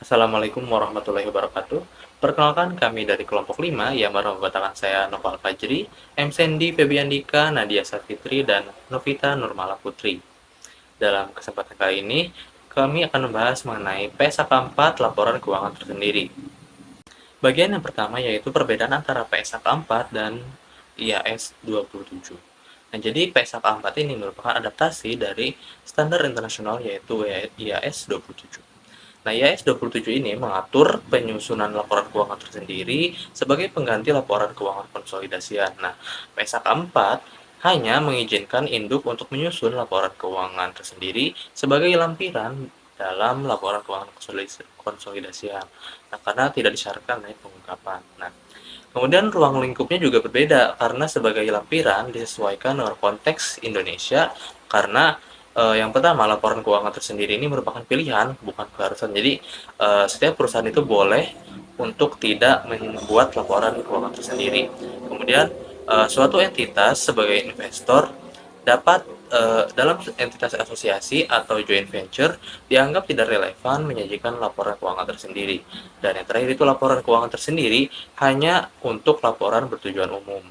Assalamualaikum warahmatullahi wabarakatuh. Perkenalkan kami dari kelompok 5 yang baru membatalkan saya Noval Fajri, M. Sandy Febiandika, Nadia Safitri, dan Novita Nurmala Putri. Dalam kesempatan kali ini, kami akan membahas mengenai PSAK 4 laporan keuangan tersendiri. Bagian yang pertama yaitu perbedaan antara PSAK 4 dan IAS 27. Nah, jadi PSAK 4 ini merupakan adaptasi dari standar internasional yaitu IAS 27. Nah, IAS 27 ini mengatur penyusunan laporan keuangan tersendiri sebagai pengganti laporan keuangan konsolidasian. Nah, PSAK 4 hanya mengizinkan induk untuk menyusun laporan keuangan tersendiri sebagai lampiran dalam laporan keuangan konsolidasian. Nah, karena tidak disyaratkan naik pengungkapan. Nah, kemudian ruang lingkupnya juga berbeda karena sebagai lampiran disesuaikan dengan konteks Indonesia karena yang pertama laporan keuangan tersendiri ini merupakan pilihan bukan keharusan. Jadi setiap perusahaan itu boleh untuk tidak membuat laporan keuangan tersendiri. Kemudian suatu entitas sebagai investor dapat dalam entitas asosiasi atau joint venture dianggap tidak relevan menyajikan laporan keuangan tersendiri. Dan yang terakhir itu laporan keuangan tersendiri hanya untuk laporan bertujuan umum.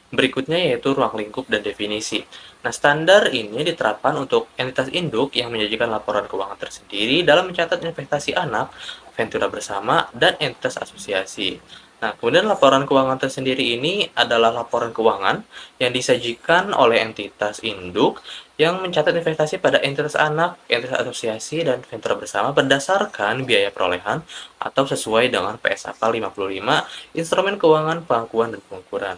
Berikutnya yaitu ruang lingkup dan definisi. Nah, standar ini diterapkan untuk entitas induk yang menyajikan laporan keuangan tersendiri dalam mencatat investasi anak, ventura bersama, dan entitas asosiasi. Nah, kemudian laporan keuangan tersendiri ini adalah laporan keuangan yang disajikan oleh entitas induk yang mencatat investasi pada entitas anak, entitas asosiasi, dan ventura bersama berdasarkan biaya perolehan atau sesuai dengan PSAK 55, instrumen keuangan, pengakuan, dan pengukuran.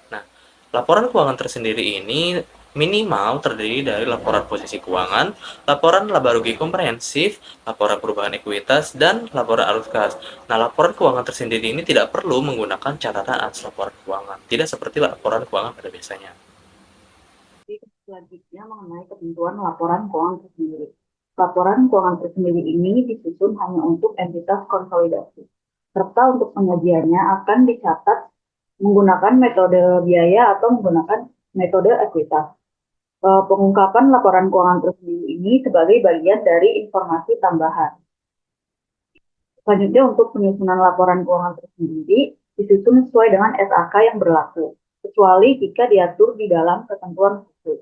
Nah, laporan keuangan tersendiri ini minimal terdiri dari laporan posisi keuangan, laporan laba rugi komprehensif, laporan perubahan ekuitas, dan laporan arus kas. Nah, laporan keuangan tersendiri ini tidak perlu menggunakan catatan atas laporan keuangan, tidak seperti laporan keuangan pada biasanya. Selanjutnya mengenai ketentuan laporan keuangan tersendiri. Laporan keuangan tersendiri ini disusun hanya untuk entitas konsolidasi, serta untuk penyajiannya akan dicatat menggunakan metode biaya atau menggunakan metode ekuitas. Pengungkapan laporan keuangan tersendiri ini sebagai bagian dari informasi tambahan. Selanjutnya untuk penyusunan laporan keuangan tersendiri disusun sesuai dengan SAK yang berlaku, kecuali jika diatur di dalam ketentuan khusus.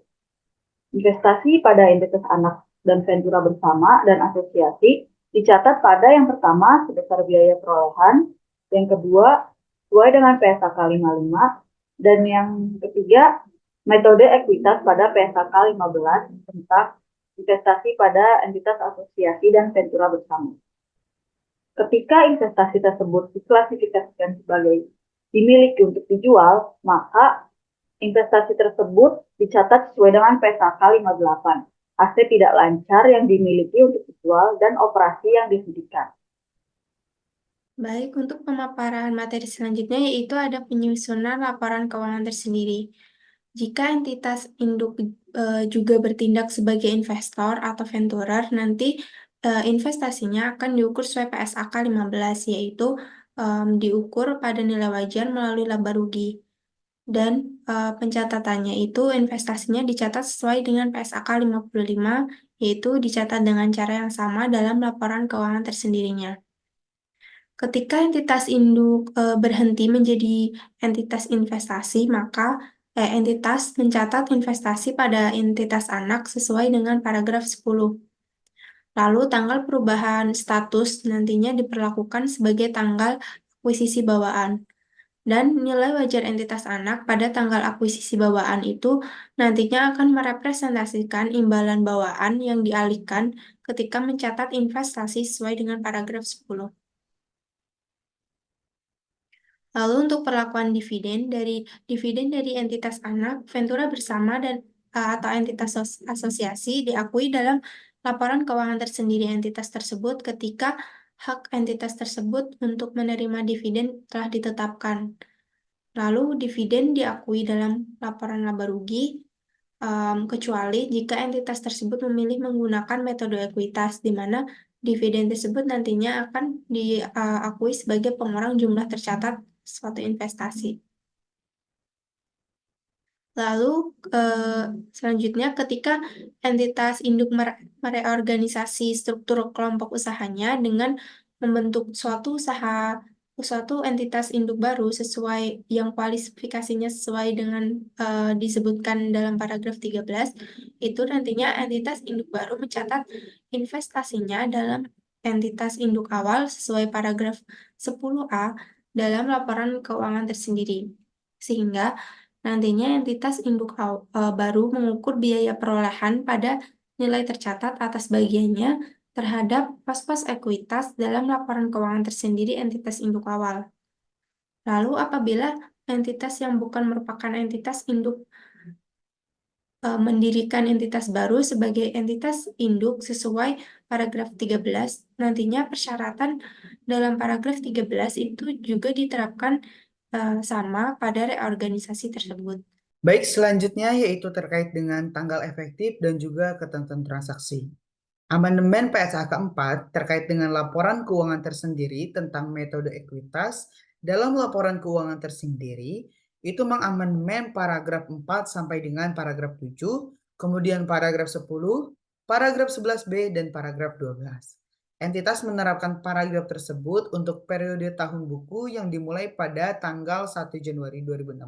Investasi pada entitas anak dan ventura bersama dan asosiasi dicatat pada yang pertama sebesar biaya perolehan, yang kedua sesuai dengan PSAK 55, dan yang ketiga metode ekuitas pada PSAK 15 tentang investasi pada entitas asosiasi dan ventura bersama. Ketika investasi tersebut diklasifikasikan sebagai dimiliki untuk dijual, maka investasi tersebut dicatat sesuai dengan PSAK 58. Aset tidak lancar yang dimiliki untuk dijual dan operasi yang dihentikan. Baik, untuk pemaparan materi selanjutnya yaitu ada penyusunan laporan keuangan tersendiri. Jika entitas induk juga bertindak sebagai investor atau venturer, nanti investasinya akan diukur sesuai PSAK 15, yaitu diukur pada nilai wajar melalui laba rugi. Dan pencatatannya itu investasinya dicatat sesuai dengan PSAK 55, yaitu dicatat dengan cara yang sama dalam laporan keuangan tersendirinya. Ketika entitas induk berhenti menjadi entitas investasi, maka entitas mencatat investasi pada entitas anak sesuai dengan paragraf 10. Lalu tanggal perubahan status nantinya diperlakukan sebagai tanggal akuisisi bawaan. Dan nilai wajar entitas anak pada tanggal akuisisi bawaan itu nantinya akan merepresentasikan imbalan bawaan yang dialihkan ketika mencatat investasi sesuai dengan paragraf 10. Lalu untuk perlakuan dividen dari entitas anak, ventura bersama dan atau entitas asosiasi diakui dalam laporan keuangan tersendiri entitas tersebut ketika hak entitas tersebut untuk menerima dividen telah ditetapkan. Lalu dividen diakui dalam laporan laba rugi kecuali jika entitas tersebut memilih menggunakan metode ekuitas, di mana dividen tersebut nantinya akan diakui sebagai pengurang jumlah tercatat suatu investasi. Lalu selanjutnya ketika entitas induk mereorganisasi struktur kelompok usahanya dengan membentuk suatu entitas induk baru sesuai yang kualifikasinya sesuai dengan disebutkan dalam paragraf 13, itu nantinya entitas induk baru mencatat investasinya dalam entitas induk awal sesuai paragraf 10A dalam laporan keuangan tersendiri. Sehingga nantinya entitas induk baru mengukur biaya perolehan pada nilai tercatat atas bagiannya terhadap pos-pos ekuitas dalam laporan keuangan tersendiri entitas induk awal. Lalu apabila entitas yang bukan merupakan entitas induk mendirikan entitas baru sebagai entitas induk sesuai paragraf 13, nantinya persyaratan dalam paragraf 13 itu juga diterapkan sama pada reorganisasi tersebut. Baik, selanjutnya yaitu terkait dengan tanggal efektif dan juga ketentuan transaksi. Amandemen PSAK 4 terkait dengan laporan keuangan tersendiri tentang metode ekuitas dalam laporan keuangan tersendiri itu mengamandemen paragraf 4 sampai dengan paragraf 7, kemudian paragraf 10, paragraf 11B, dan paragraf 12. Entitas menerapkan paragraf tersebut untuk periode tahun buku yang dimulai pada tanggal 1 Januari 2016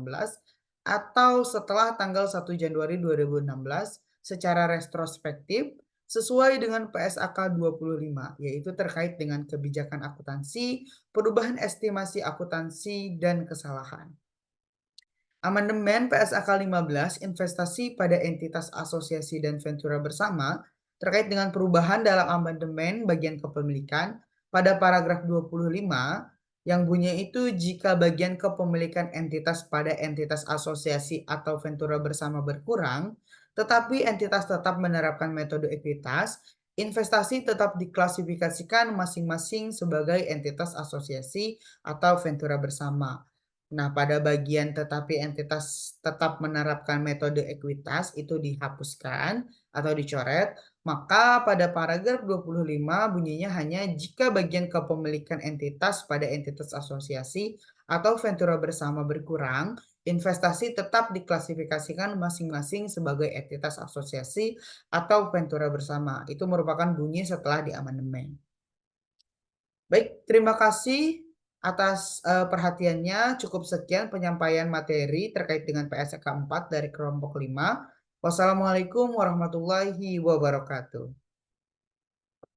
atau setelah tanggal 1 Januari 2016 secara retrospektif sesuai dengan PSAK 25, yaitu terkait dengan kebijakan akuntansi, perubahan estimasi akuntansi, dan kesalahan. Amandemen PSAK 15, investasi pada entitas asosiasi dan ventura bersama, terkait dengan perubahan dalam amandemen bagian kepemilikan pada paragraf 25, yang bunyinya itu jika bagian kepemilikan entitas pada entitas asosiasi atau ventura bersama berkurang, tetapi entitas tetap menerapkan metode ekuitas, investasi tetap diklasifikasikan masing-masing sebagai entitas asosiasi atau ventura bersama. Nah, pada bagian tetapi entitas tetap menerapkan metode ekuitas itu dihapuskan atau dicoret, maka pada paragraf 25 bunyinya hanya jika bagian kepemilikan entitas pada entitas asosiasi atau ventura bersama berkurang, investasi tetap diklasifikasikan masing-masing sebagai entitas asosiasi atau ventura bersama. Itu merupakan bunyi setelah diamandemen. Baik, terima kasih atas perhatiannya. Cukup sekian penyampaian materi terkait dengan PSK 4 dari kelompok 5. Wassalamualaikum warahmatullahi wabarakatuh.